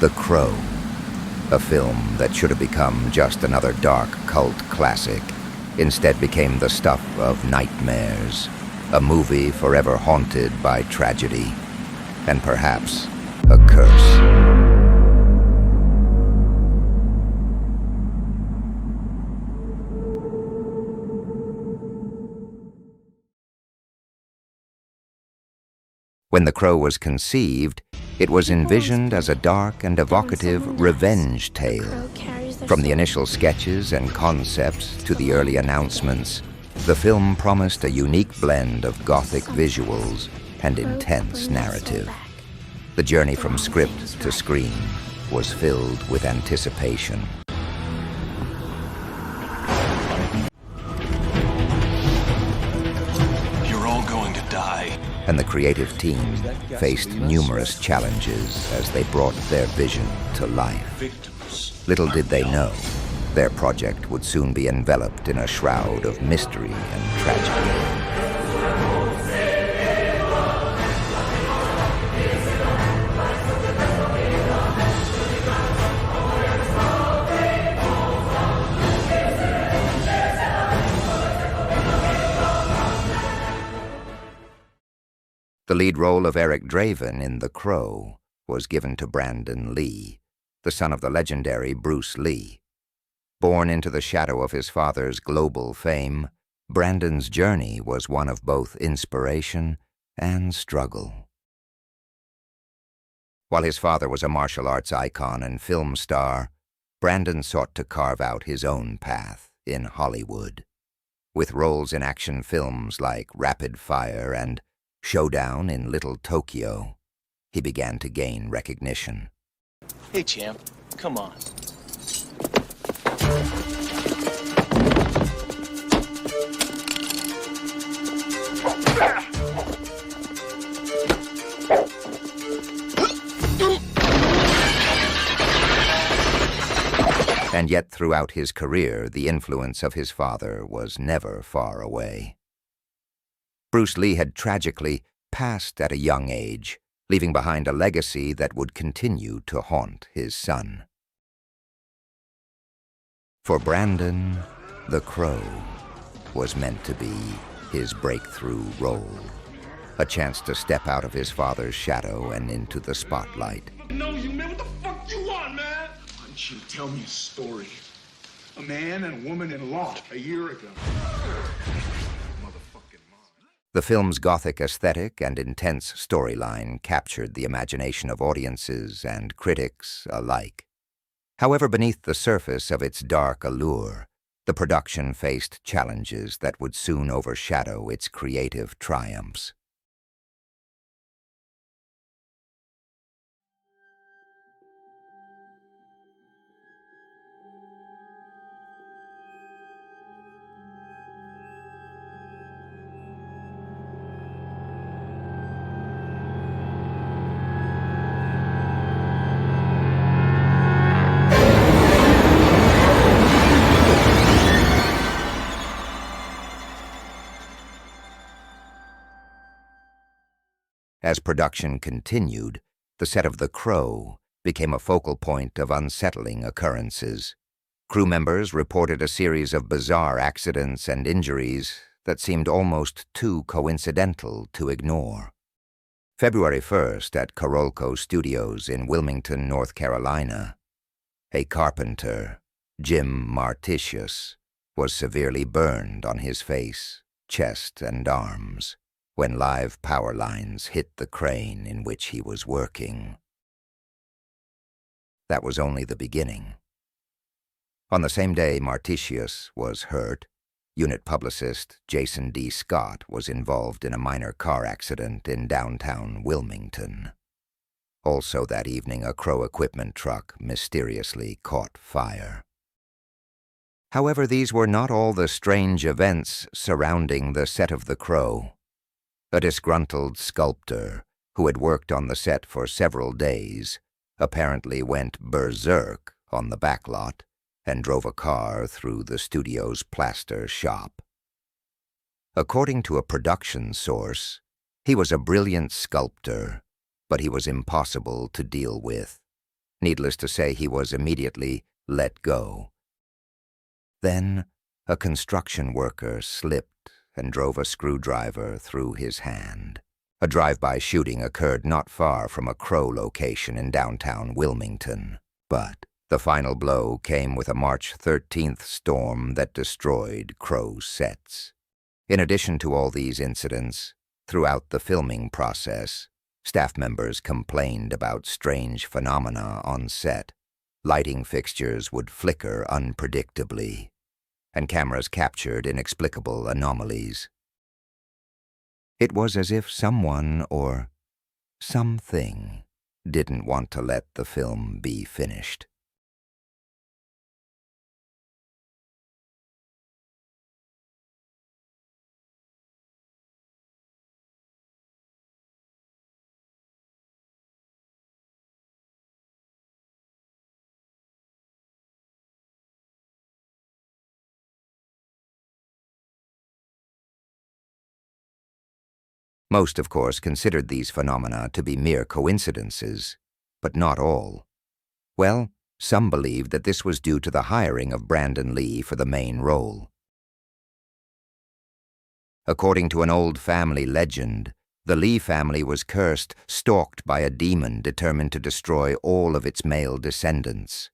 The Crow, a film that should have become just another dark cult classic, instead became the stuff of nightmares, a movie forever haunted by tragedy, and perhaps a curse. When The Crow was conceived, it was envisioned as a dark and evocative revenge tale. From the initial sketches and concepts to the early announcements, the film promised a unique blend of gothic visuals and intense narrative. The journey from script to screen was filled with anticipation. You're all going to die. And the creative team faced numerous challenges as they brought their vision to life. Little did they know, their project would soon be enveloped in a shroud of mystery and tragedy. The lead role of Eric Draven in The Crow was given to Brandon Lee, the son of the legendary Bruce Lee. Born into the shadow of his father's global fame, Brandon's journey was one of both inspiration and struggle. While his father was a martial arts icon and film star, Brandon sought to carve out his own path in Hollywood. With roles in action films like Rapid Fire and Showdown in Little Tokyo, he began to gain recognition. Hey, champ, come on. And yet throughout his career, the influence of his father was never far away. Bruce Lee had tragically passed at a young age, leaving behind a legacy that would continue to haunt his son. For Brandon, The Crow was meant to be his breakthrough role, a chance to step out of his father's shadow and into the spotlight. No, you man, what the fuck you want, man? Why don't you tell me a story? A man and a woman in Lot a year ago. The film's gothic aesthetic and intense storyline captured the imagination of audiences and critics alike. However, beneath the surface of its dark allure, the production faced challenges that would soon overshadow its creative triumphs. As production continued, the set of The Crow became a focal point of unsettling occurrences. Crew members reported a series of bizarre accidents and injuries that seemed almost too coincidental to ignore. February 1st at Carolco Studios in Wilmington, North Carolina, a carpenter, Jim Martitius, was severely burned on his face, chest, and arms when live power lines hit the crane in which he was working. That was only the beginning. On the same day Martitius was hurt, unit publicist Jason D. Scott was involved in a minor car accident in downtown Wilmington. Also that evening, a Crow equipment truck mysteriously caught fire. However, these were not all the strange events surrounding the set of The Crow. A disgruntled sculptor who had worked on the set for several days apparently went berserk on the backlot and drove a car through the studio's plaster shop. According to a production source, he was a brilliant sculptor, but he was impossible to deal with. Needless to say, he was immediately let go. Then a construction worker slipped and drove a screwdriver through his hand. A drive-by shooting occurred not far from a Crow location in downtown Wilmington, but the final blow came with a March 13th storm that destroyed Crow's sets. In addition to all these incidents, throughout the filming process, staff members complained about strange phenomena on set. Lighting fixtures would flicker unpredictably, and cameras captured inexplicable anomalies. It was as if someone or something didn't want to let the film be finished. Most, of course, considered these phenomena to be mere coincidences, but not all. Well, some believed that this was due to the hiring of Brandon Lee for the main role. According to an old family legend, the Lee family was cursed, stalked by a demon determined to destroy all of its male descendants.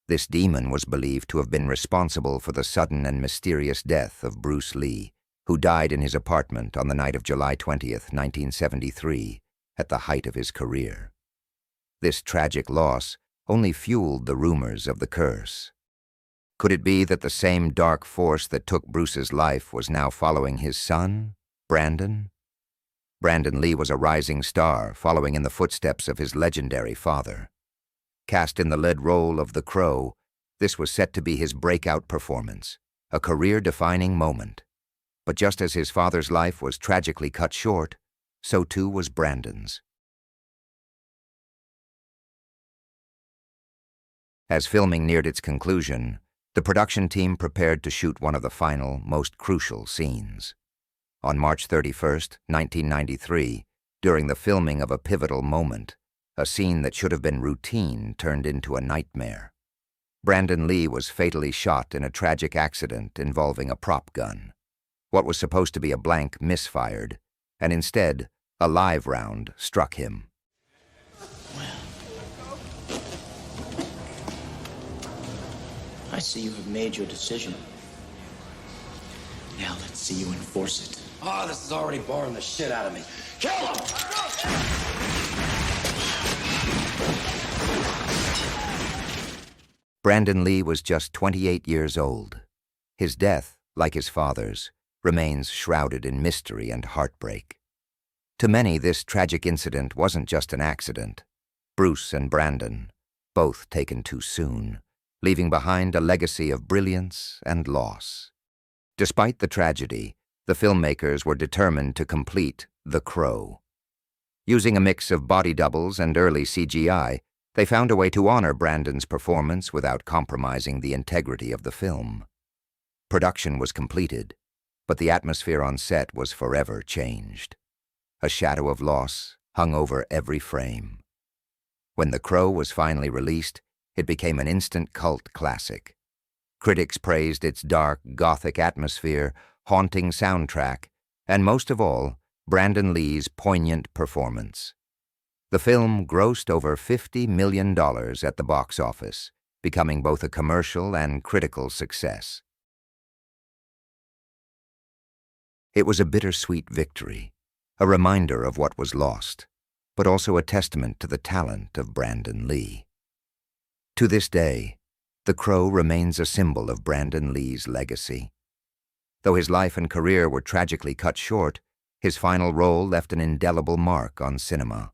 This demon was believed to have been responsible for the sudden and mysterious death of Bruce Lee, who died in his apartment on the night of July 20th, 1973, at the height of his career. This tragic loss only fueled the rumors of the curse. Could it be that the same dark force that took Bruce's life was now following his son, Brandon? Brandon Lee was a rising star, following in the footsteps of his legendary father. Cast in the lead role of the Crow, this was set to be his breakout performance, a career-defining moment. But just as his father's life was tragically cut short, so too was Brandon's. As filming neared its conclusion, the production team prepared to shoot one of the final, most crucial scenes. On March 31st, 1993, during the filming of a pivotal moment, a scene that should have been routine turned into a nightmare. Brandon Lee was fatally shot in a tragic accident involving a prop gun. What was supposed to be a blank misfired, and instead, a live round struck him. Well, I see you have made your decision. Now let's see you enforce it. Oh, this is already boring the shit out of me. Kill him! Brandon Lee was just 28 years old. His death, like his father's, remains shrouded in mystery and heartbreak. To many, this tragic incident wasn't just an accident. Bruce and Brandon, both taken too soon, leaving behind a legacy of brilliance and loss. Despite the tragedy, the filmmakers were determined to complete The Crow. Using a mix of body doubles and early CGI, they found a way to honor Brandon's performance without compromising the integrity of the film. Production was completed, but the atmosphere on set was forever changed. A shadow of loss hung over every frame. When The Crow was finally released, it became an instant cult classic. Critics praised its dark, gothic atmosphere, haunting soundtrack, and most of all, Brandon Lee's poignant performance. The film grossed over $50 million at the box office, becoming both a commercial and critical success. It was a bittersweet victory, a reminder of what was lost, but also a testament to the talent of Brandon Lee. To this day, The Crow remains a symbol of Brandon Lee's legacy. Though his life and career were tragically cut short, his final role left an indelible mark on cinema.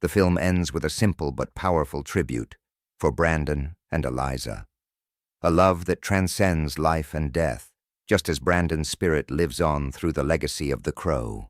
The film ends with a simple but powerful tribute for Brandon and Eliza, a love that transcends life and death, just as Brandon's spirit lives on through the legacy of The Crow.